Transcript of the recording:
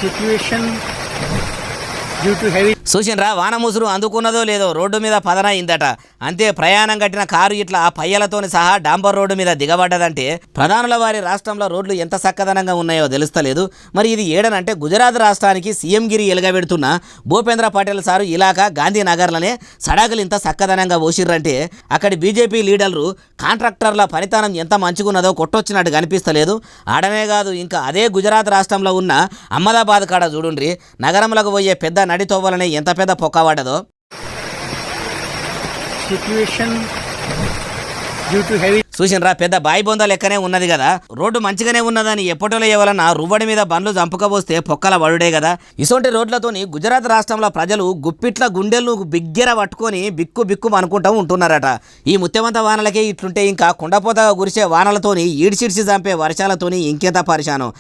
situation due to heavy. చూసినరా వాన ముసురు అందుకున్నదో లేదో రోడ్డు మీద పదన అయిందట. అంతే ప్రయాణం కట్టిన కారు ఇట్లా పయ్యలతోని సహా డాంబర్ రోడ్డు మీద దిగబడ్డదంటే ప్రధానుల వారి రాష్ట్రంలో రోడ్లు ఎంత చక్కదనంగా ఉన్నాయో తెలుస్తలేదు. మరి ఇది ఏడనంటే గుజరాత్ రాష్ట్రానికి సీఎం గిరి ఎలుగబెడుతున్న భూపేంద్ర పటేల్ సారు ఇలాకా గాంధీనగర్లనే సడాకులు ఇంత చక్కదనంగా పోసిర్రంటే అక్కడి బీజేపీ లీడర్లు కాంట్రాక్టర్ల పనితనం ఎంత మంచిగున్నదో కొట్టొచ్చినట్టు కనిపిస్తలేదు. ఆడనే కాదు ఇంకా అదే గుజరాత్ రాష్ట్రంలో ఉన్న అహ్మదాబాద్ కాడ చూడుండ్రి నగరంలోకి పోయే పెద్ద నడి తోవలనే ఎంత పెద్ద పొక్కవాడదో. Situation due to heavy. చూసినరా పెద్ద బాయి బొంద లెక్కనే ఉన్నది కదా. రోడ్డు మంచిగానే ఉన్నదని ఎప్పటోలో ఎవరన్నా రువ్వడి మీద బండ్లు చంపుకపోస్తే పొక్కల వడుడే కదా. ఇసొంటి రోడ్లతోని గుజరాత్ రాష్ట్రంలో ప్రజలు గుప్పిట్ల గుండెలు బిగ్గెర పట్టుకొని బిక్కు బిక్కు అనుకుంటూ ఉంటున్నారట. ఈ ముత్యమంత వానలకే ఇట్లుంటే ఇంకా కుండపోతగా కురిసే వానలతోని ఈడ్చిడ్చి చంపే వర్షాలతోని ఇంకెంత పరిశానం.